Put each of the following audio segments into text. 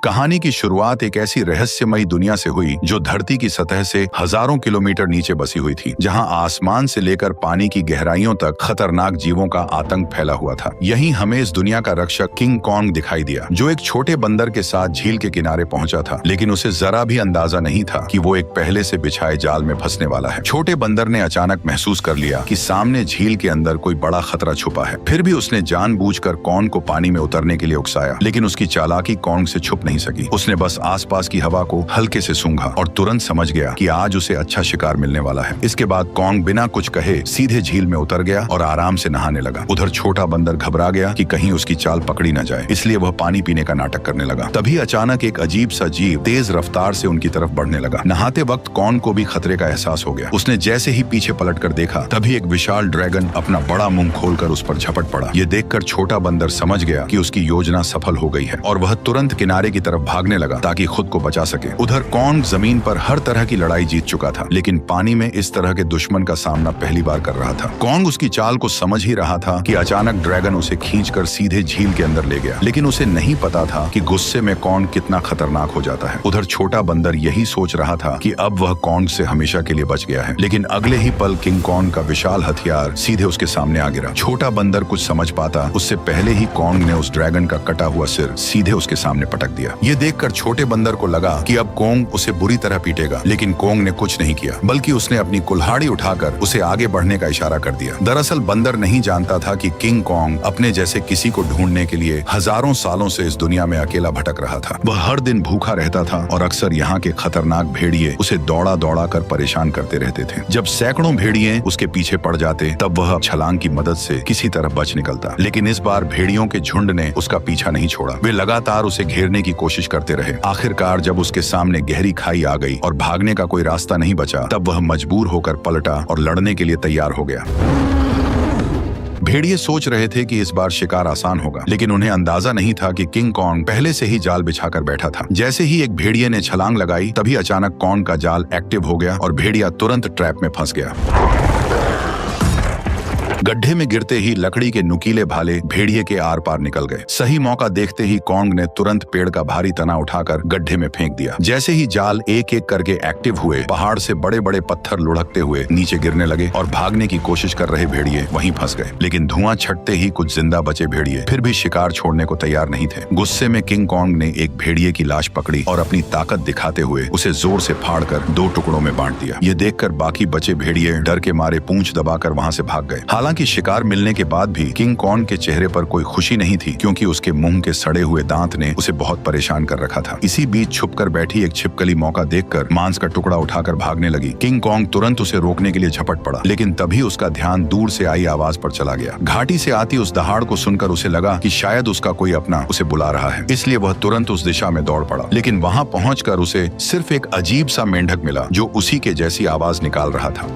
कहानी की शुरुआत एक ऐसी रहस्यमयी दुनिया से हुई जो धरती की सतह से हजारों किलोमीटर नीचे बसी हुई थी, जहां आसमान से लेकर पानी की गहराइयों तक खतरनाक जीवों का आतंक फैला हुआ था। यहीं हमें इस दुनिया का रक्षक किंग कॉन्ग दिखाई दिया, जो एक छोटे बंदर के साथ झील के किनारे पहुंचा था, लेकिन उसे जरा भी अंदाजा नहीं था कि वो एक पहले से बिछाए जाल में फंसने वाला है। छोटे बंदर ने अचानक महसूस कर लिया कि सामने झील के अंदर कोई बड़ा खतरा छुपा है। फिर भी उसने जानबूझकर कॉन्ग को पानी में उतरने के लिए उकसाया, लेकिन उसकी चालाकी कॉन्ग से छुप नहीं सकी। उसने बस आसपास की हवा को हल्के से सूंघा और तुरंत समझ गया कि आज उसे अच्छा शिकार मिलने वाला है। इसके बाद कॉन्ग बिना कुछ कहे सीधे झील में उतर गया और आराम से नहाने लगा। उधर छोटा बंदर घबरा गया कि कहीं उसकी चाल पकड़ी न जाए, इसलिए वह पानी पीने का नाटक करने लगा। तभी अचानक एक अजीब सा जीव तेज रफ्तार से उनकी तरफ बढ़ने लगा। नहाते वक्त कॉन्ग को भी खतरे का एहसास हो गया। उसने जैसे ही पीछे पलट कर देखा, तभी एक विशाल ड्रैगन अपना बड़ा मुंह खोलकर उस पर झपट पड़ा। ये देखकर छोटा बंदर समझ गया कि उसकी योजना सफल हो गई है और वह तुरंत किनारे की तरफ भागने लगा ताकि खुद को बचा सके। उधर कॉन्ग जमीन पर हर तरह की लड़ाई जीत चुका था, लेकिन पानी में इस तरह के दुश्मन का सामना पहली बार कर रहा था। कॉन्ग उसकी चाल को समझ ही रहा था कि अचानक ड्रैगन उसे खींचकर सीधे झील के अंदर ले गया, लेकिन उसे नहीं पता था कि गुस्से में कॉन्ग कितना खतरनाक हो जाता है। उधर छोटा बंदर यही सोच रहा था कि अब वह कॉन्ग से हमेशा के लिए बच गया है, लेकिन अगले ही पल किंग कॉन्ग का विशाल हथियार सीधे उसके सामने आ गिरा। छोटा बंदर कुछ समझ पाता उससे पहले ही कॉन्ग ने उस ड्रैगन का कटा हुआ सिर सीधे उसके सामने पटक दिया। ये देखकर छोटे बंदर को लगा कि अब कॉन्ग उसे बुरी तरह पीटेगा, लेकिन कॉन्ग ने कुछ नहीं किया, बल्कि उसने अपनी कुल्हाड़ी उठाकर उसे आगे बढ़ने का इशारा कर दिया। दरअसल बंदर नहीं जानता था कि किंग कॉन्ग अपने जैसे किसी को ढूंढने के लिए हजारों सालों से इस दुनिया में अकेला भटक रहा था। वह हर दिन भूखा रहता था और अक्सर यहाँ के खतरनाक भेड़िए उसे दौड़ा दौड़ा कर परेशान करते रहते थे। जब सैकड़ों भेड़िए उसके पीछे पड़ जाते, तब वह छलांग की मदद से किसी तरह बच निकलता, लेकिन इस बार भेड़ियों के झुंड ने उसका पीछा नहीं छोड़ा। वे लगातार उसे घेरने की कोशिश करते रहे। आखिरकार जब उसके सामने गहरी खाई आ गई और भागने का कोई रास्ता नहीं बचा, तब वह मजबूर होकर पलटा और लड़ने के लिए तैयार हो गया। भेड़िए सोच रहे थे कि इस बार शिकार आसान होगा, लेकिन उन्हें अंदाजा नहीं था कि किंग कॉन्ग पहले से ही जाल बिछाकर बैठा था। जैसे ही एक भेड़िए ने छलांग लगाई, तभी अचानक कॉन्ग का जाल एक्टिव हो गया और भेड़िया तुरंत ट्रैप में फंस गया। गड्ढे में गिरते ही लकड़ी के नुकीले भाले भेड़िए के आर पार निकल गए। सही मौका देखते ही कॉन्ग ने तुरंत पेड़ का भारी तना उठाकर गड्ढे में फेंक दिया। जैसे ही जाल एक एक करके एक्टिव हुए, पहाड़ से बड़े बड़े पत्थर लुढ़कते हुए नीचे गिरने लगे और भागने की कोशिश कर रहे भेड़िए वहीं फंस गए। लेकिन धुआं छटते ही कुछ जिंदा बचे भेड़िए फिर भी शिकार छोड़ने को तैयार नहीं थे। गुस्से में किंग कॉन्ग ने एक भेड़िए की लाश पकड़ी और अपनी ताकत दिखाते हुए उसे जोर से फाड़कर 2 टुकड़ों में बांट दिया। ये देखकर बाकी बचे भेड़िए डर के मारे पूंछ दबाकर वहां से भाग गए। हालांकि शिकार मिलने के बाद भी किंग कॉन्ग के चेहरे पर कोई खुशी नहीं थी, क्योंकि उसके मुंह के सड़े हुए दांत ने उसे बहुत परेशान कर रखा था। इसी बीच छुपकर बैठी एक छिपकली मौका देखकर मांस का टुकड़ा उठाकर भागने लगी। किंग कॉन्ग तुरंत उसे रोकने के लिए झपट पड़ा, लेकिन तभी उसका ध्यान दूर से आई आवाज पर चला गया। घाटी से आती उस दहाड़ को सुनकर उसे लगा कि शायद उसका कोई अपना उसे बुला रहा है, इसलिए वह तुरंत उस दिशा में दौड़ पड़ा। लेकिन वहां पहुंचकर उसे सिर्फ एक अजीब सा मेंढक मिला जो उसी के जैसी आवाज निकाल रहा था।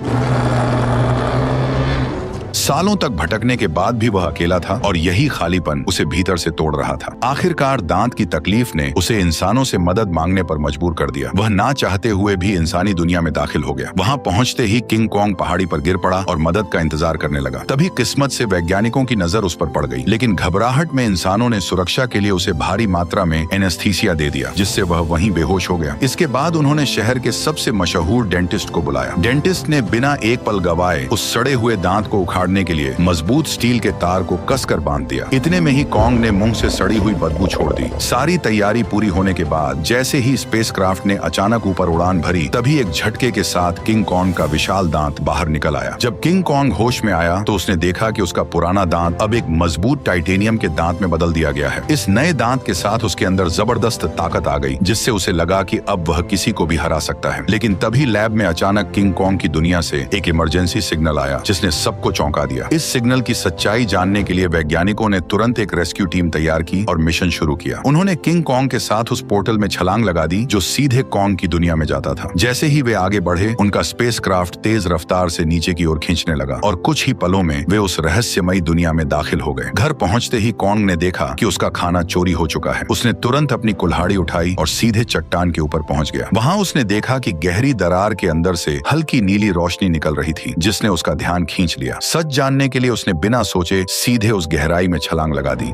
सालों तक भटकने के बाद भी वह अकेला था और यही खालीपन उसे भीतर से तोड़ रहा था। आखिरकार दांत की तकलीफ ने उसे इंसानों से मदद मांगने पर मजबूर कर दिया। वह ना चाहते हुए भी इंसानी दुनिया में दाखिल हो गया। वहां पहुंचते ही किंग कॉन्ग पहाड़ी पर गिर पड़ा और मदद का इंतजार करने लगा। तभी किस्मत से वैज्ञानिकों की नजर उस पर पड़ गई, लेकिन घबराहट में इंसानों ने सुरक्षा के लिए उसे भारी मात्रा में एनेस्थीसिया दे दिया, जिससे वह वहीं बेहोश हो गया। इसके बाद उन्होंने शहर के सबसे मशहूर डेंटिस्ट को बुलाया। डेंटिस्ट ने बिना एक पल गवाए उस सड़े हुए दांत को उखाड़ने के लिए मजबूत स्टील के तार को कसकर बांध दिया। इतने में ही कॉन्ग ने मुंह से सड़ी हुई बदबू छोड़ दी। सारी तैयारी पूरी होने के बाद जैसे ही स्पेसक्राफ्ट ने अचानक ऊपर उड़ान भरी, तभी एक झटके के साथ किंग कॉन्ग का विशाल दांत बाहर निकल आया। जब किंग कॉन्ग होश में आया तो उसने देखा कि उसका पुराना दांत अब एक मजबूत टाइटेनियम के दांत में बदल दिया गया है। इस नए दांत के साथ उसके अंदर जबरदस्त ताकत आ गई, जिससे उसे लगा कि अब वह किसी को भी हरा सकता है। लेकिन तभी लैब में अचानक किंग कॉन्ग की दुनिया से एक इमरजेंसी सिग्नल आया, जिसने सबको चौंका दिया। इस सिग्नल की सच्चाई जानने के लिए वैज्ञानिकों ने तुरंत एक रेस्क्यू टीम तैयार की और मिशन शुरू किया। उन्होंने किंग कॉन्ग के साथ उस पोर्टल में छलांग लगा दी जो सीधे कॉन्ग की दुनिया में जाता था। जैसे ही वे आगे बढ़े, उनका स्पेसक्राफ्ट तेज रफ्तार से नीचे की ओर खींचने लगा और कुछ ही पलों में वे उस रहस्यमयी दुनिया में दाखिल हो गए। घर पहुंचते ही कॉन्ग ने देखा कि उसका खाना चोरी हो चुका है। उसने तुरंत अपनी कुल्हाड़ी उठाई और सीधे चट्टान के ऊपर पहुंच गया। वहां उसने देखा कि गहरी दरार के अंदर से हल्की नीली रोशनी निकल रही थी, जिसने उसका ध्यान खींच लिया। सच जानने के लिए उसने बिना सोचे सीधे उस गहराई में छलांग लगा दी।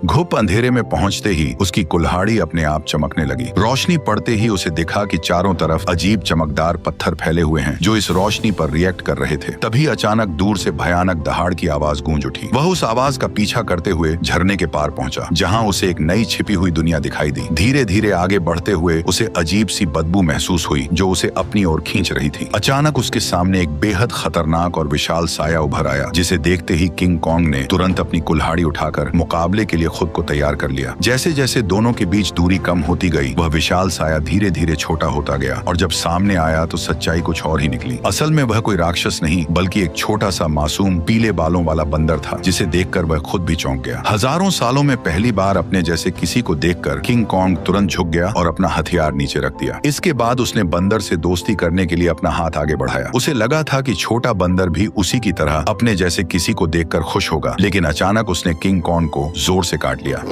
घुप अंधेरे में पहुंचते ही उसकी कुल्हाड़ी अपने आप चमकने लगी। रोशनी पड़ते ही उसे दिखा कि चारों तरफ अजीब चमकदार पत्थर फैले हुए हैं जो इस रोशनी पर रिएक्ट कर रहे थे। तभी अचानक दूर से भयानक दहाड़ की आवाज गूंज उठी। वह उस आवाज का पीछा करते हुए झरने के पार पहुंचा, जहां उसे एक नई छिपी हुई दुनिया दिखाई दी। धीरे धीरे आगे बढ़ते हुए उसे अजीब सी बदबू महसूस हुई जो उसे अपनी ओर खींच रही थी। अचानक उसके सामने एक बेहद खतरनाक और विशाल साया उभर आया, जिसे देखते ही किंग कॉन्ग ने तुरंत अपनी कुल्हाड़ी उठाकर मुकाबले के लिए खुद को तैयार कर लिया। जैसे जैसे दोनों के बीच दूरी कम होती गई, वह विशाल साया धीरे धीरे छोटा होता गया और जब सामने आया तो सच्चाई कुछ और ही निकली। असल में वह कोई राक्षस नहीं बल्कि एक छोटा सा मासूम पीले बालों वाला बंदर था, जिसे देखकर वह खुद भी चौंक गया। हजारों सालों में पहली बार अपने जैसे किसी को देखकर किंग कॉन्ग तुरंत झुक गया और अपना हथियार नीचे रख दिया। इसके बाद उसने बंदर से दोस्ती करने के लिए अपना हाथ आगे बढ़ाया। उसे लगा था कि छोटा बंदर भी उसी की तरह अपने जैसे किसी को देखकर खुश होगा, लेकिन अचानक उसने किंग कॉन्ग को जोर से काट लिया।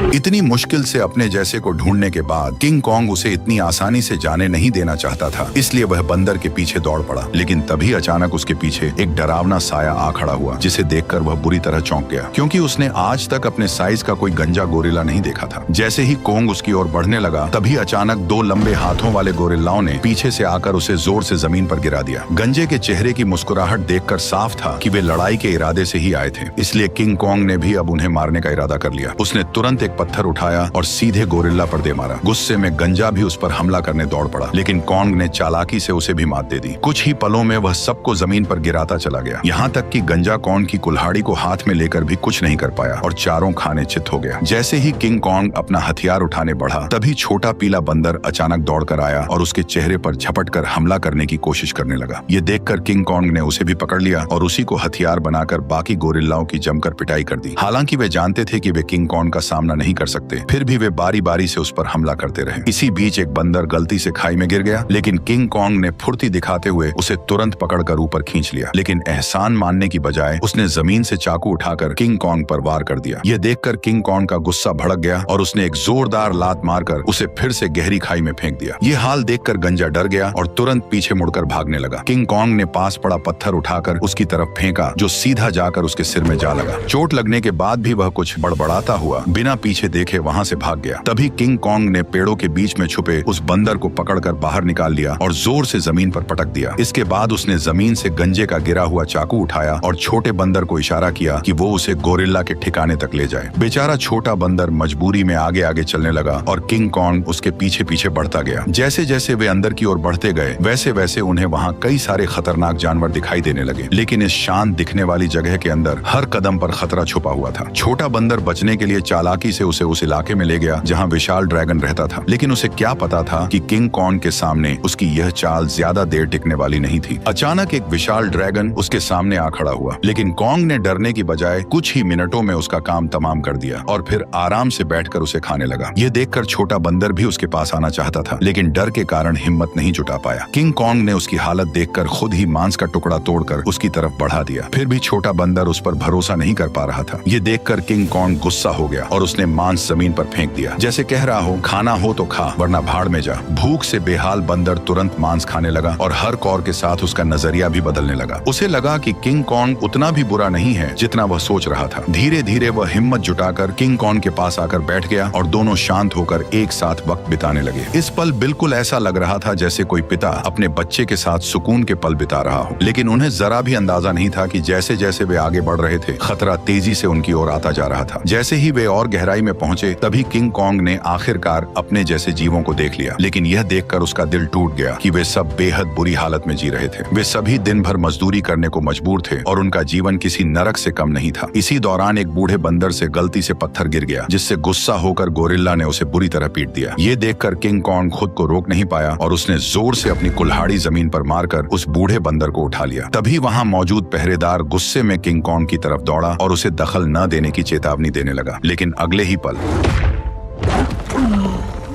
इतनी मुश्किल से अपने जैसे को ढूंढने के बाद किंग कॉन्ग उसे इतनी आसानी से जाने नहीं देना चाहता था, इसलिए वह बंदर के पीछे दौड़ पड़ा। लेकिन तभी अचानक उसके पीछे एक डरावना साया आ खड़ा हुआ, जिसे देखकर वह बुरी तरह चौंक गया, क्योंकि उसने आज तक अपने साइज का कोई गंजा गोरिल्ला नहीं देखा था। जैसे ही कॉन्ग उसकी ओर बढ़ने लगा, तभी अचानक दो लंबे हाथों वाले गोरिल्लाओं ने पीछे से आकर उसे जोर से जमीन पर गिरा दिया। गंजे के चेहरे की मुस्कुराहट देखकर साफ था कि वे लड़ाई के इरादे से ही आए थे, इसलिए किंग कॉन्ग ने भी अब उन्हें मारने का इरादा कर लिया। उसने तुरंत एक पत्थर उठाया और सीधे गोरिल्ला पर दे मारा। गुस्से में गंजा भी उस पर हमला करने दौड़ पड़ा, लेकिन कॉन्ग ने चालाकी से उसे भी मात दे दी। कुछ ही पलों में वह सबको जमीन पर गिराता चला गया, यहाँ तक कि गंजा कॉन्ग की कुल्हाड़ी को हाथ में लेकर भी कुछ नहीं कर पाया और चारों खाने चित हो गया। जैसे ही किंग कॉन्ग अपना हथियार उठाने बढ़ा, तभी छोटा पीला बंदर अचानक दौड़कर आया और उसके चेहरे पर झपट कर हमला करने की कोशिश करने लगा। ये देखकर किंग कॉन्ग ने उसे भी पकड़ लिया और उसी को हथियार बनाकर बाकी गोरिल्लाओं की जमकर पिटाई कर दी। हालांकि वे जानते थे कि वे किंग कॉन्ग का सामना नहीं कर सकते, फिर भी वे बारी बारी से उस पर हमला करते रहे। इसी बीच एक बंदर गलती से खाई में गिर गया, लेकिन किंग कॉन्ग ने फुर्ती दिखाते हुए उसे तुरंत पकड़कर ऊपर खींच लिया। लेकिन एहसान मानने की बजाय उसने जमीन से चाकू उठाकर किंग कॉन्ग पर वार कर दिया। यह देखकर किंग कॉन्ग का गुस्सा भड़क गया और उसने एक जोरदार लात मारकर उसे फिर से गहरी खाई में फेंक दिया। ये हाल देखकर गंजा डर गया और तुरंत पीछे मुड़कर भागने लगा। किंग कॉन्ग ने पास पड़ा पत्थर उठाकर उसकी तरफ फेंका, जो सीधा जाकर उसके सिर में जा लगा। चोट लगने के बाद भी वह कुछ बड़बड़ाता हुआ बिना पीछे देखे वहां से भाग गया। तभी किंग कॉन्ग ने पेड़ों के बीच में छुपे उस बंदर को पकड़कर बाहर निकाल लिया और जोर से जमीन पर पटक दिया। इसके बाद उसने जमीन से गंजे का गिरा हुआ चाकू उठाया और छोटे बंदर को इशारा किया कि वो उसे गोरिल्ला के ठिकाने तक ले जाए। बेचारा छोटा बंदर मजबूरी में आगे आगे चलने लगा और किंग कॉन्ग उसके पीछे पीछे बढ़ता गया। जैसे जैसे वे अंदर की ओर बढ़ते गए, वैसे वैसे उन्हें वहाँ कई सारे खतरनाक जानवर दिखाई देने लगे, लेकिन इस शांत दिखने वाली जगह के अंदर हर कदम पर खतरा छुपा हुआ था। छोटा बंदर बचने के लिए चालाकी से उसे उस इलाके में ले गया जहाँ विशाल ड्रैगन रहता था, लेकिन उसे क्या पता था कि किंग कॉन्ग के सामने उसकी यह चाल ज्यादा देर टिकने वाली नहीं थी। अचानक एक विशाल ड्रैगन उसके सामने आ खड़ा हुआ, लेकिन कॉन्ग ने डरने की बजाय कुछ ही मिनटों में उसका काम तमाम कर दिया और फिर आराम से बैठकर उसे खाने लगा। यह देखकर छोटा बंदर भी उसके पास आना चाहता था, लेकिन डर के कारण हिम्मत नहीं जुटा पाया। किंग कॉन्ग ने उसकी हालत देखकर खुद ही मांस का टुकड़ा तोड़कर उसकी तरफ बढ़ा दिया। फिर भी छोटा बंदर उस पर भरोसा नहीं कर पा रहा था। ये देखकर किंग कॉन्ग गुस्सा हो गया और उसने मांस जमीन पर फेंक दिया, जैसे कह रहा हो खाना हो तो खा वरना भाड़ में जा। भूख से बेहाल बंदर तुरंत मांस खाने लगा और हर कौर के साथ उसका नजरिया भी बदलने लगा। उसे लगा कि किंग कॉन्ग उतना भी बुरा नहीं है जितना वह सोच रहा था। धीरे धीरे वह हिम्मत जुटाकर किंग कॉन्ग के पास आकर बैठ गया और दोनों शांत होकर एक साथ वक्त बिताने लगे। इस पल बिल्कुल ऐसा लग रहा था जैसे कोई पिता अपने बच्चे के साथ सुकून के पल बिता रहा हो, लेकिन उन्हें जरा भी अंदाजा नहीं था कि जैसे जैसे वे आगे बढ़ रहे थे, खतरा तेजी से उनकी ओर आता जा रहा था। जैसे ही वे और गहराई में पहुंचे, तभी किंग कॉन्ग ने आखिरकार अपने जैसे जीवों को देख लिया, लेकिन यह देखकर उसका दिल टूट गया कि वे सब बेहद बुरी हालत में जी रहे थे। वे सभी दिन भर मजदूरी करने को मजबूर थे और उनका जीवन किसी नरक से कम नहीं था। इसी दौरान एक बूढ़े बंदर से गलती से पत्थर गिर गया, जिससे गुस्सा होकर गोरिल्ला ने उसे बुरी तरह पीट दिया। ये देखकर किंग कॉन्ग खुद को रोक नहीं पाया और उसने जोर से अपनी कुल्हाड़ी जमीन पर मारकर उस बूढ़े बंदर को उठा लिया। तभी वहां मौजूद पहरेदार गुस्से में किंग कॉन्ग की तरफ दौड़ा और उसे दखल न देने की चेतावनी देने लगा, लेकिन अगले ही पल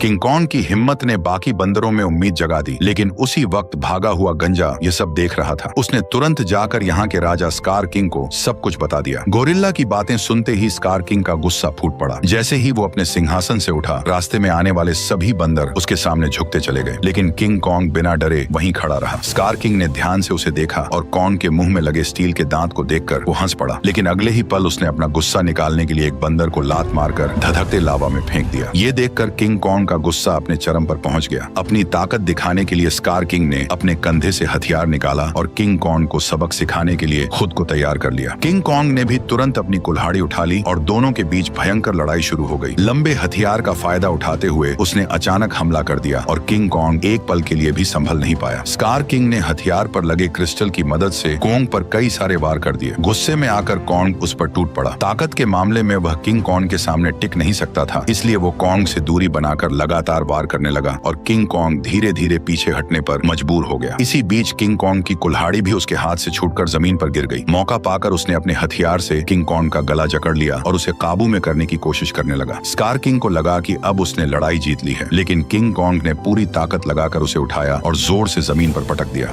किंग कॉन्ग की हिम्मत ने बाकी बंदरों में उम्मीद जगा दी, लेकिन उसी वक्त भागा हुआ गंजा ये सब देख रहा था। उसने तुरंत जाकर यहाँ के राजा स्कार किंग को सब कुछ बता दिया। गोरिल्ला की बातें सुनते ही स्कार किंग का गुस्सा फूट पड़ा। जैसे ही वो अपने सिंहासन से उठा, रास्ते में आने वाले सभी बंदर उसके सामने झुकते चले गए, लेकिन किंग कॉन्ग बिना डरे वहीं खड़ा रहा। स्कार किंग ने ध्यान से उसे देखा और कॉन्ग के मुंह में लगे स्टील के दांत को देखकर वो हंस पड़ा, लेकिन अगले ही पल उसने अपना गुस्सा निकालने के लिए एक बंदर को लात मारकर धधकते लावा में फेंक दिया। ये देखकर किंग कॉन्ग का गुस्सा अपने चरम पर पहुंच गया। अपनी ताकत दिखाने के लिए स्कार किंग ने अपने कंधे से हथियार निकाला और किंग कॉन्ग को सबक सिखाने के लिए खुद को तैयार कर लिया। किंग कॉन्ग ने भी तुरंत अपनी कुल्हाड़ी उठा ली और दोनों के बीच भयंकर लड़ाई शुरू हो गई। लंबे हथियार का फायदा उठाते हुए उसने अचानक हमला कर दिया और किंग कॉन्ग एक पल के लिए भी संभल नहीं पाया। स्कार किंग ने हथियार पर लगे क्रिस्टल की मदद से कॉन्ग पर कई सारे वार कर दिए। गुस्से में आकर कॉन्ग उस पर टूट पड़ा। ताकत के मामले में वह किंग कॉन्ग के सामने टिक नहीं सकता था, इसलिए वो कॉन्ग से दूरी बनाकर लगातार वार करने लगा और किंग कॉन्ग धीरे धीरे पीछे हटने पर मजबूर हो गया। इसी बीच किंग कॉन्ग की कुल्हाड़ी भी उसके हाथ से छूटकर जमीन पर गिर गई। मौका पाकर उसने अपने हथियार से किंग कॉन्ग का गला जकड़ लिया और उसे काबू में करने की कोशिश करने लगा। स्कार किंग को लगा कि अब उसने लड़ाई जीत ली है, लेकिन किंग कॉन्ग ने पूरी ताकत लगाकर उसे उठाया और जोर से जमीन पर पटक दिया।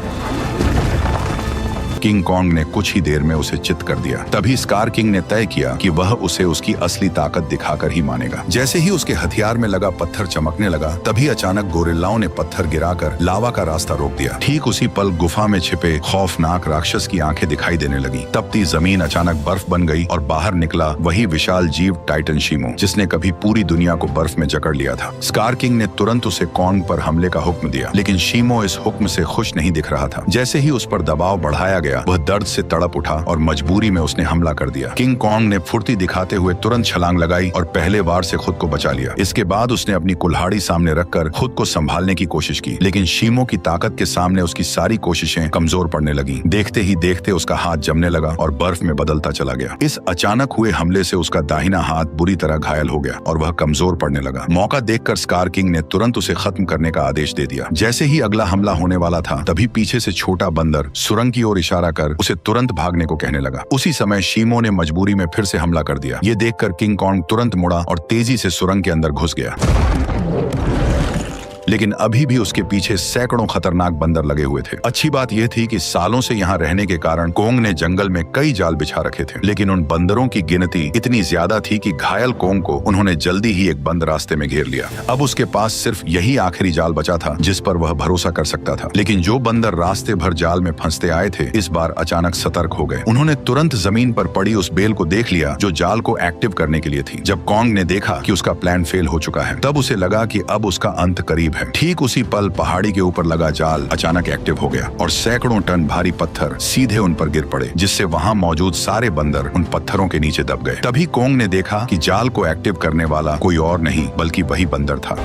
किंग कॉन्ग ने कुछ ही देर में उसे चित कर दिया। तभी स्कार किंग ने तय किया कि वह उसे उसकी असली ताकत दिखाकर ही मानेगा। जैसे ही उसके हथियार में लगा पत्थर चमकने लगा, तभी अचानक गोरिल्लाओं ने पत्थर गिराकर लावा का रास्ता रोक दिया। ठीक उसी पल गुफा में छिपे खौफनाक राक्षस की आंखें दिखाई देने लगी। तपती जमीन अचानक बर्फ बन गई और बाहर निकला वही विशाल जीव टाइटन शीमो, जिसने कभी पूरी दुनिया को बर्फ में जकड़ लिया था। स्कार किंग ने तुरंत उसे कॉन्ग पर हमले का हुक्म दिया, लेकिन शीमो इस हुक्म से खुश नहीं दिख रहा था। जैसे ही उस पर दबाव बढ़ाया गया, वह दर्द से तड़प उठा और मजबूरी में उसने हमला कर दिया। किंग कॉन्ग ने फुर्ती दिखाते हुए तुरंत छलांग लगाई और पहले वार से खुद को बचा लिया। इसके बाद उसने अपनी कुल्हाड़ी सामने रखकर खुद को संभालने की कोशिश की, लेकिन शीमो की ताकत के सामने उसकी सारी कोशिशें कमजोर पड़ने लगी। देखते ही देखते उसका हाथ जमने लगा और बर्फ में बदलता चला गया। इस अचानक हुए हमले से उसका दाहिना हाथ बुरी तरह घायल हो गया और वह कमजोर पड़ने लगा। मौका देखकर स्कार किंग ने तुरंत उसे खत्म करने का आदेश दे दिया। जैसे ही अगला हमला होने वाला था, तभी पीछे से छोटा बंदर सुरंग की ओर इशारा कर उसे तुरंत भागने को कहने लगा। उसी समय शीमो ने मजबूरी में फिर से हमला कर दिया। ये देखकर किंग कॉन्ग तुरंत मुड़ा और तेजी से सुरंग के अंदर घुस गया, लेकिन अभी भी उसके पीछे सैकड़ों खतरनाक बंदर लगे हुए थे। अच्छी बात यह थी कि सालों से यहाँ रहने के कारण कोंग ने जंगल में कई जाल बिछा रखे थे, लेकिन उन बंदरों की गिनती इतनी ज्यादा थी कि घायल कोंग को उन्होंने जल्दी ही एक बंद रास्ते में घेर लिया। अब उसके पास सिर्फ यही आखिरी जाल बचा था जिस पर वह भरोसा कर सकता था। लेकिन जो बंदर रास्ते भर जाल में फंसते आए थे, इस बार अचानक सतर्क हो गए। उन्होंने तुरंत जमीन पर पड़ी उस बेल को देख लिया जो जाल को एक्टिव करने के लिए थी। जब कोंग ने देखा कि उसका प्लान फेल हो चुका है, तब उसे लगा कि अब उसका अंत करीब है। ठीक उसी पल पहाड़ी के ऊपर लगा जाल अचानक एक्टिव हो गया और सैकड़ों टन भारी पत्थर सीधे उन पर गिर पड़े, जिससे वहां मौजूद सारे बंदर उन पत्थरों के नीचे दब गए। तभी कोंग ने देखा कि जाल को एक्टिव करने वाला कोई और नहीं बल्कि वही बंदर था।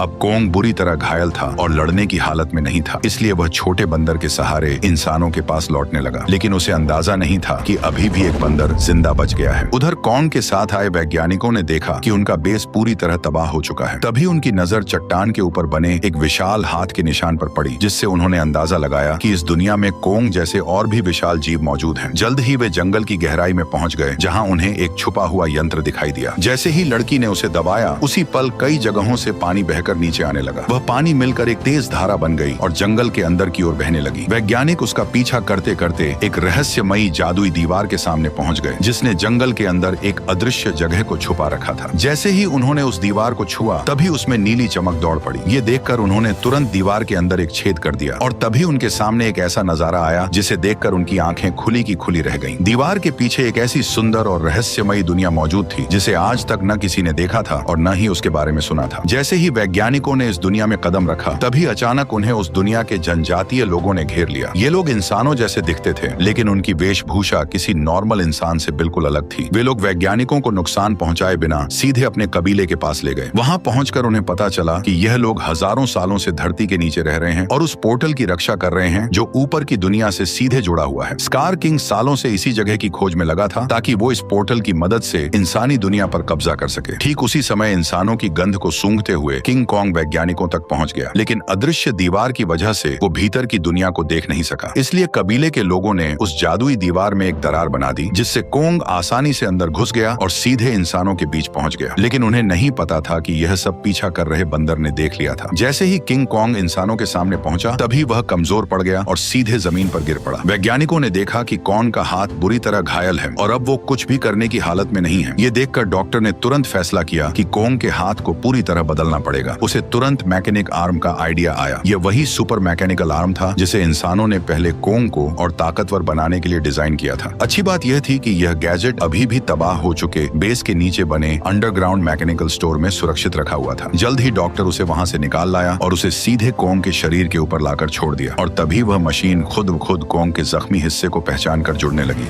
अब कोंग बुरी तरह घायल था और लड़ने की हालत में नहीं था, इसलिए वह छोटे बंदर के सहारे इंसानों के पास लौटने लगा। लेकिन उसे अंदाजा नहीं था कि अभी भी एक बंदर जिंदा बच गया है। उधर कोंग के साथ आए वैज्ञानिकों ने देखा कि उनका बेस पूरी तरह तबाह हो चुका है। तभी उनकी नजर चट्टान के ऊपर बने एक विशाल हाथ के निशान पर पड़ी, जिससे उन्होंने अंदाजा लगाया कि इस दुनिया में कोंग जैसे और भी विशाल जीव मौजूद हैं। जल्द ही वे जंगल की गहराई में पहुंच गए, जहां उन्हें एक छुपा हुआ यंत्र दिखाई दिया। जैसे ही लड़की ने उसे दबाया, उसी पल कई जगहों से पानी बहकर नीचे आने लगा। वह पानी मिलकर एक तेज धारा बन गई और जंगल के अंदर की ओर बहने लगी। वैज्ञानिक उसका पीछा करते करते एक रहस्यमयी जादुई दीवार के सामने पहुंच गए, जिसने जंगल के अंदर एक अदृश्य जगह को छुपा रखा था। जैसे ही उन्होंने उस दीवार को छुआ, तभी उसमें नीली चमक दौड़ पड़ी। ये देखकर उन्होंने तुरंत दीवार के अंदर एक छेद कर दिया और तभी उनके सामने एक ऐसा नजारा आया जिसे देखकर उनकी आंखें खुली की खुली रह गईं। दीवार के पीछे एक ऐसी सुंदर और रहस्यमयी दुनिया मौजूद थी जिसे आज तक न किसी ने देखा था और न ही उसके बारे में सुना था। जैसे ही वैज्ञानिकों ने इस दुनिया में कदम रखा, तभी अचानक उन्हें उस दुनिया के जनजातीय लोगों ने घेर लिया। ये लोग इंसानों जैसे दिखते थे, लेकिन उनकी वेशभूषा किसी नॉर्मल इंसान से बिल्कुल अलग थी। वे लोग वैज्ञानिकों को नुकसान पहुंचाए बिना सीधे अपने कबीले के पास ले गए। वहां पहुंचकर उन्हें पता चला कि यह लोग हजारों सालों से धरती के नीचे रह रहे हैं और उस पोर्टल की रक्षा कर रहे हैं जो ऊपर की दुनिया से सीधे जुड़ा हुआ है। स्कार किंग सालों से इसी जगह की खोज में लगा था ताकि वो इस पोर्टल की मदद से इंसानी दुनिया पर कब्जा कर सके। ठीक उसी समय इंसानों की गंध को सूंघते हुए किंग किंग कॉन्ग वैज्ञानिकों तक पहुंच गया, लेकिन अदृश्य दीवार की वजह से वो भीतर की दुनिया को देख नहीं सका। इसलिए कबीले के लोगों ने उस जादुई दीवार में एक दरार बना दी, जिससे कॉन्ग आसानी से अंदर घुस गया और सीधे इंसानों के बीच पहुंच गया। लेकिन उन्हें नहीं पता था कि यह सब पीछा कर रहे बंदर ने देख लिया था। जैसे ही किंग कॉन्ग इंसानों के सामने पहुंचा, तभी वह कमजोर पड़ गया और सीधे जमीन पर गिर पड़ा। वैज्ञानिकों ने देखा कि कॉन्ग का हाथ बुरी तरह घायल है और अब वो कुछ भी करने की हालत में नहीं है। ये देखकर डॉक्टर ने तुरंत फैसला किया कि कॉन्ग के हाथ को पूरी तरह बदलना पड़ेगा। उसे तुरंत मैकेनिक आर्म का आइडिया आया। यह वही सुपर मैकेनिकल आर्म था जिसे इंसानों ने पहले कॉन्ग को और ताकतवर बनाने के लिए डिजाइन किया था। अच्छी बात यह थी कि यह गैजेट अभी भी तबाह हो चुके बेस के नीचे बने अंडरग्राउंड मैकेनिकल स्टोर में सुरक्षित रखा हुआ था। जल्द ही डॉक्टर उसे वहां से निकाल लाया और उसे सीधे कॉन्ग के शरीर के ऊपर लाकर छोड़ दिया, और तभी वह मशीन खुद ब खुद कॉन्ग के जख्मी हिस्से को पहचान कर जुड़ने लगी।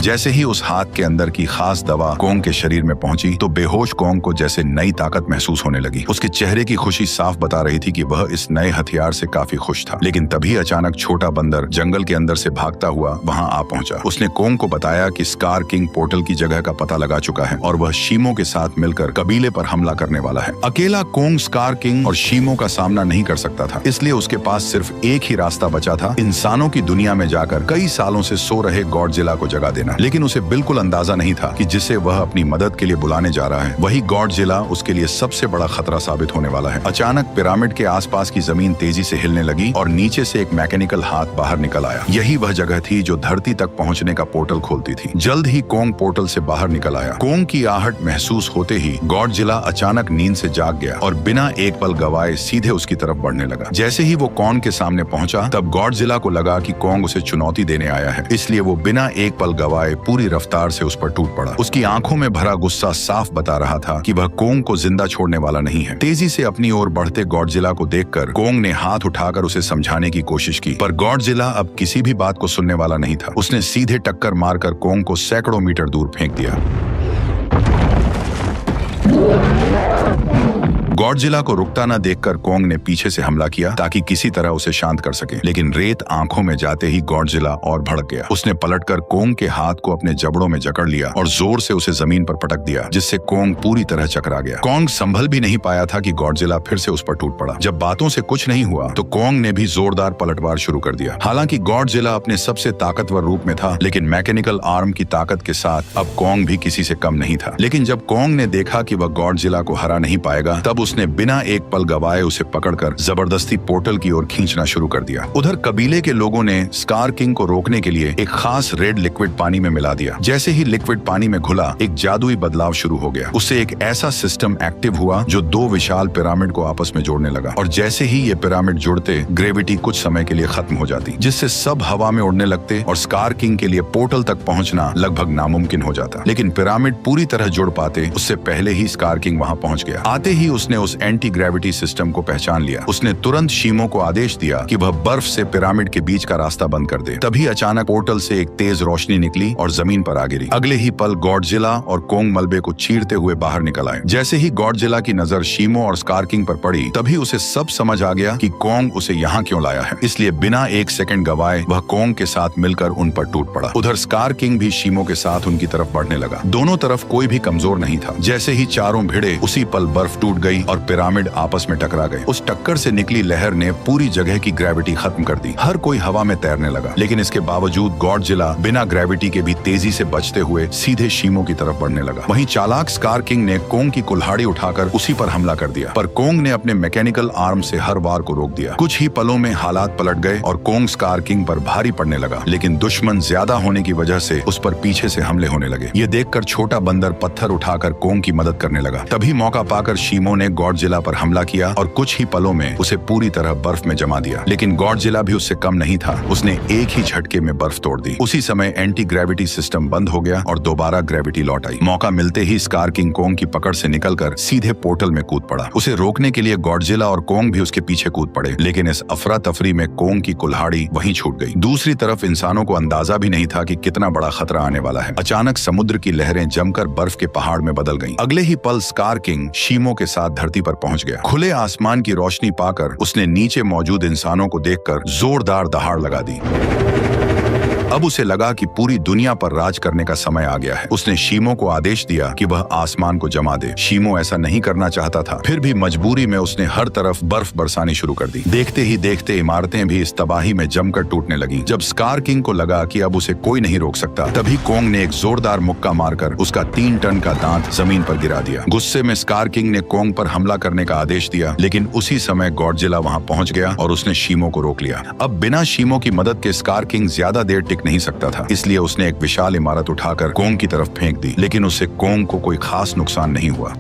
जैसे ही उस हाथ के अंदर की खास दवा कॉन्ग के शरीर में पहुंची, तो बेहोश कॉन्ग को जैसे नई ताकत महसूस होने लगी। उसके चेहरे की खुशी साफ बता रही थी कि वह इस नए हथियार से काफी खुश था। लेकिन तभी अचानक छोटा बंदर जंगल के अंदर से भागता हुआ वहां आ पहुंचा। उसने कॉन्ग को बताया कि स्कार किंग पोर्टल की जगह का पता लगा चुका है और वह शीमो के साथ मिलकर कबीले पर हमला करने वाला है। अकेला कॉन्ग स्कार किंग और शीमो का सामना नहीं कर सकता था, इसलिए उसके पास सिर्फ एक ही रास्ता बचा था, इंसानों की दुनिया में जाकर कई सालों से सो रहे गॉडजिला को जगा देना। लेकिन उसे बिल्कुल अंदाजा नहीं था कि जिसे वह अपनी मदद के लिए बुलाने जा रहा है, वही गॉडजिला उसके लिए सबसे बड़ा खतरा साबित होने वाला है। अचानक पिरामिड के आसपास की जमीन तेजी से हिलने लगी और नीचे से एक मैकेनिकल हाथ बाहर निकल आया। यही वह जगह थी जो धरती तक पहुंचने का पोर्टल खोलती थी। जल्द ही कॉन्ग पोर्टल से बाहर निकल आया। कॉन्ग की आहट महसूस होते ही गॉडजिला अचानक नींद से जाग गया और बिना एक पल गवाए सीधे उसकी तरफ बढ़ने लगा। जैसे ही वो कॉन्ग के सामने पहुंचा, तब गॉडजिला को लगा कि कॉन्ग उसे चुनौती देने आया है, इसलिए वो बिना एक पल गवाए पूरी रफ्तार से उस पर टूट पड़ा। उसकी आंखों में भरा गुस्सा साफ बता रहा था कि वह कॉन्ग को जिंदा छोड़ने वाला नहीं है। तेजी से अपनी ओर बढ़ते गॉडजिला को देखकर कॉन्ग ने हाथ उठाकर उसे समझाने की कोशिश की, पर गॉडजिला अब किसी भी बात को सुनने वाला नहीं था। उसने सीधे टक्कर मारकर कॉन्ग को सैकड़ों मीटर दूर फेंक दिया। गॉडजिला को रुकता न देखकर कॉन्ग ने पीछे से हमला किया ताकि किसी तरह उसे शांत कर सके, लेकिन रेत आंखों में जाते ही गॉडजिला और भड़क गया। उसने पलटकर कॉन्ग के हाथ को अपने जबड़ों में जकड़ लिया और जोर से उसे जमीन पर पटक दिया, जिससे कॉन्ग पूरी तरह चकरा गया। कॉन्ग संभल भी नहीं पाया था कि गॉडजिला फिर से उस पर टूट पड़ा। जब बातों से कुछ नहीं हुआ तो कॉन्ग ने भी जोरदार पलटवार शुरू कर दिया। हालांकि गॉडजिला अपने सबसे ताकतवर रूप में था, लेकिन मैकेनिकल आर्म की ताकत के साथ अब कॉन्ग भी किसी से कम नहीं था। लेकिन जब कॉन्ग ने देखा कि वह गॉडजिला को हरा नहीं पाएगा, तब उसने बिना एक पल गवाए उसे पकड़कर जबरदस्ती पोर्टल की ओर खींचना शुरू कर दिया। उधर कबीले के लोगों ने स्कार किंग को रोकने के लिए एक खास रेड लिक्विड पानी में मिला दिया। जैसे ही लिक्विड पानी में घुला, एक जादुई बदलाव शुरू हो गया। उससे एक ऐसा सिस्टम एक्टिव हुआ जो दो विशाल पिरामिड को आपस में जोड़ने लगा, और जैसे ही ये पिरामिड जुड़ते, ग्रेविटी कुछ समय के लिए खत्म हो जाती, जिससे सब हवा में उड़ने लगते और स्कार किंग के लिए पोर्टल तक पहुंचना लगभग नामुमकिन हो जाता। लेकिन पिरामिड पूरी तरह जुड़ पाते उससे पहले ही स्कार किंग वहां पहुंच गया। आते ही उसने उस एंटी ग्रेविटी सिस्टम को पहचान लिया। उसने तुरंत शीमो को आदेश दिया कि वह बर्फ से पिरामिड के बीच का रास्ता बंद कर दे। तभी अचानक पोर्टल से एक तेज रोशनी निकली और जमीन पर आ गिरी। अगले ही पल गॉडजिला और कॉन्ग मलबे को चीरते हुए बाहर निकल आए। जैसे ही गॉडजिला की नजर शीमो और स्कार किंग पर पड़ी, तभी उसे सब समझ आ गया कि कॉन्ग उसे यहाँ क्यों लाया है। इसलिए बिना एक सेकंड गवाए वह कॉन्ग के साथ मिलकर उन पर टूट पड़ा। उधर स्कार किंग भी शीमो के साथ उनकी तरफ बढ़ने लगा। दोनों तरफ कोई भी कमजोर नहीं था। जैसे ही चारों भिड़े, उसी पल बर्फ टूट गई और पिरामिड आपस में टकरा गए। उस टक्कर से निकली लहर ने पूरी जगह की ग्रेविटी खत्म कर दी। हर कोई हवा में तैरने लगा, लेकिन इसके बावजूद गॉडजिला बिना ग्रेविटी के भी तेजी से बचते हुए सीधे शीमो की तरफ बढ़ने लगा। वहीं चालाक स्कार किंग ने कॉन्ग की कुल्हाड़ी उठाकर उसी पर हमला कर दिया, पर कॉन्ग ने अपने मैकेनिकल आर्म से हर वार को रोक दिया। कुछ ही पलों में हालात पलट गए और कॉन्ग स्कार किंग पर भारी पड़ने लगा, लेकिन दुश्मन ज्यादा होने की वजह से उस पर पीछे से हमले होने लगे। ये देखकर छोटा बंदर पत्थर उठाकर कॉन्ग की मदद करने लगा। तभी मौका पाकर शीमो ने गॉडजिला पर हमला किया और कुछ ही पलों में उसे पूरी तरह बर्फ में जमा दिया। लेकिन गॉडजिला भी उससे कम नहीं था। उसने एक ही झटके में बर्फ तोड़ दी। उसी समय एंटी ग्रेविटी सिस्टम बंद हो गया और दोबारा ग्रेविटी लौट आई। मौका मिलते ही स्कार किंग कॉन्ग की पकड़ से निकलकर सीधे पोर्टल में कूद पड़ा। उसे रोकने के लिए गॉडजिला और कॉन्ग भी उसके पीछे कूद पड़े, लेकिन इस अफरा तफरी में कॉन्ग की कुल्हाड़ी वहीं छूट गई। दूसरी तरफ इंसानों को अंदाजा भी नहीं था कि कितना बड़ा खतरा आने वाला है। अचानक समुद्र की लहरें जमकर बर्फ के पहाड़ में बदल गईं। अगले ही पल स्कार किंग शीमो के साथ धरती पर पहुंच गया। खुले आसमान की रोशनी पाकर उसने नीचे मौजूद इंसानों को देखकर जोरदार दहाड़ लगा दी। अब उसे लगा कि पूरी दुनिया पर राज करने का समय आ गया है। उसने शीमो को आदेश दिया कि वह आसमान को जमा दे। शीमो ऐसा नहीं करना चाहता था, फिर भी मजबूरी में उसने हर तरफ बर्फ बरसानी शुरू कर दी। देखते ही देखते इमारतें भी इस तबाही में जमकर टूटने लगीं। जब स्कार किंग को लगा कि अब उसे कोई नहीं रोक सकता, तभी कोंग ने एक जोरदार मुक्का मारकर उसका 3 टन का दांत जमीन पर गिरा दिया। गुस्से में स्कार किंग ने कोंग पर हमला करने का आदेश दिया, लेकिन उसी समय गॉडजिला वहां पहुंच गया और उसने शीमो को रोक लिया। अब बिना शीमो की मदद के स्कार किंग ज्यादा देर टिक नहीं सकता था, इसलिए उसने एक विशाल इमारत उठाकर कोंग की तरफ फेंक दी, लेकिन उससे कोंग को कोई खास नुकसान नहीं हुआ।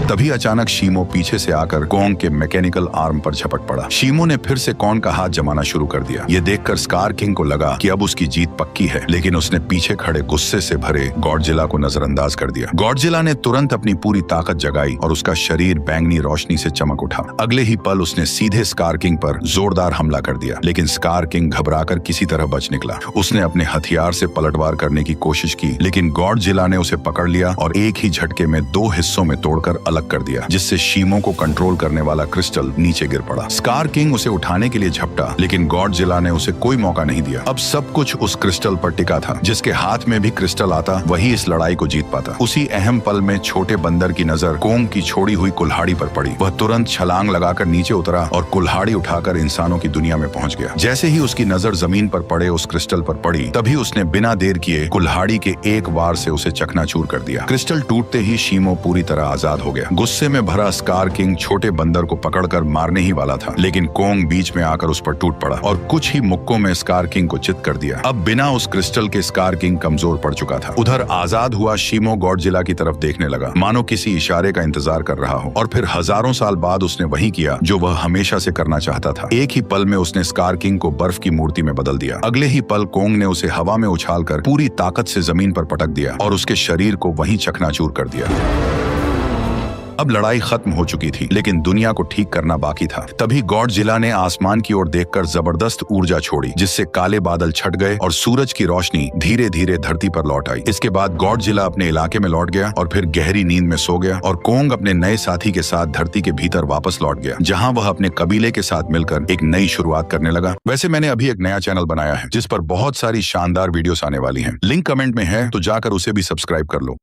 तभी अचानक शीमो पीछे से आकर कोंग के मैकेनिकल आर्म पर झपट पड़ा। शीमो ने फिर से कोंग का हाथ जमाना शुरू कर दिया। ये देखकर स्कार किंग को लगा कि अब उसकी जीत पक्की है, लेकिन उसने पीछे खड़े गुस्से से भरे गॉडजिला को नजरअंदाज कर दिया। गॉडजिला ने तुरंत अपनी पूरी ताकत जगाई और उसका शरीर बैंगनी रोशनी से चमक उठा। अगले ही पल उसने सीधे स्कार किंग पर जोरदार हमला कर दिया, लेकिन स्कार किंग घबराकर किसी तरह बच निकला। उसने अपने हथियार से पलटवार करने की कोशिश की, लेकिन गॉडजिला ने उसे पकड़ लिया और एक ही झटके में 2 हिस्सों में तोड़कर अलग कर दिया, जिससे शीमो को कंट्रोल करने वाला क्रिस्टल नीचे गिर पड़ा। स्कार किंग उसे उठाने के लिए झपटा, लेकिन गॉडजिला ने उसे कोई मौका नहीं दिया। अब सब कुछ उस क्रिस्टल पर टिका था। जिसके हाथ में भी क्रिस्टल आता, वही इस लड़ाई को जीत पाता। उसी अहम पल में छोटे बंदर की नजर कोंग की छोड़ी हुई कुल्हाड़ी पर पड़ी। वह तुरंत छलांग लगाकर नीचे उतरा और कुल्हाड़ी उठाकर इंसानों की दुनिया में पहुंच गया। जैसे ही उसकी नजर जमीन पर पड़े उस क्रिस्टल पर पड़ी, तभी उसने बिना देर किए कुल्हाड़ी के एक वार से उसे चकनाचूर कर दिया। क्रिस्टल टूटते ही शीमो पूरी तरह आजाद हो गया। गुस्से में भरा स्कार किंग छोटे बंदर को पकड़कर मारने ही वाला था, लेकिन कोंग बीच में आकर उस पर टूट पड़ा और कुछ ही मुक्कों में स्कार किंग को चित कर दिया। अब बिना उस क्रिस्टल के स्कार किंग कमजोर पड़ चुका था। उधर आजाद हुआ शीमो गॉडजिला की तरफ देखने लगा, मानो किसी इशारे का इंतजार कर रहा हो। और फिर हजारों साल बाद उसने वही किया जो वह हमेशा से करना चाहता था। एक ही पल में उसने स्कार किंग को बर्फ की मूर्ति में बदल दिया। अगले ही पल कोंग ने उसे हवा में उछालकर पूरी ताकत से जमीन पर पटक दिया और उसके शरीर को वहीं चकनाचूर कर दिया। अब लड़ाई खत्म हो चुकी थी, लेकिन दुनिया को ठीक करना बाकी था। तभी गॉडजिला ने आसमान की ओर देखकर जबरदस्त ऊर्जा छोड़ी, जिससे काले बादल छट गए और सूरज की रोशनी धीरे धीरे धरती पर लौट आई। इसके बाद गॉडजिला अपने इलाके में लौट गया और फिर गहरी नींद में सो गया और कोंग अपने नए साथी के साथ धरती के भीतर वापस लौट गया, जहां वह अपने कबीले के साथ मिलकर एक नई शुरुआत करने लगा। वैसे मैंने अभी एक नया चैनल बनाया है जिस पर बहुत सारी शानदार वीडियोस आने वाली हैं। लिंक कमेंट में है, तो जाकर उसे भी सब्सक्राइब कर लो।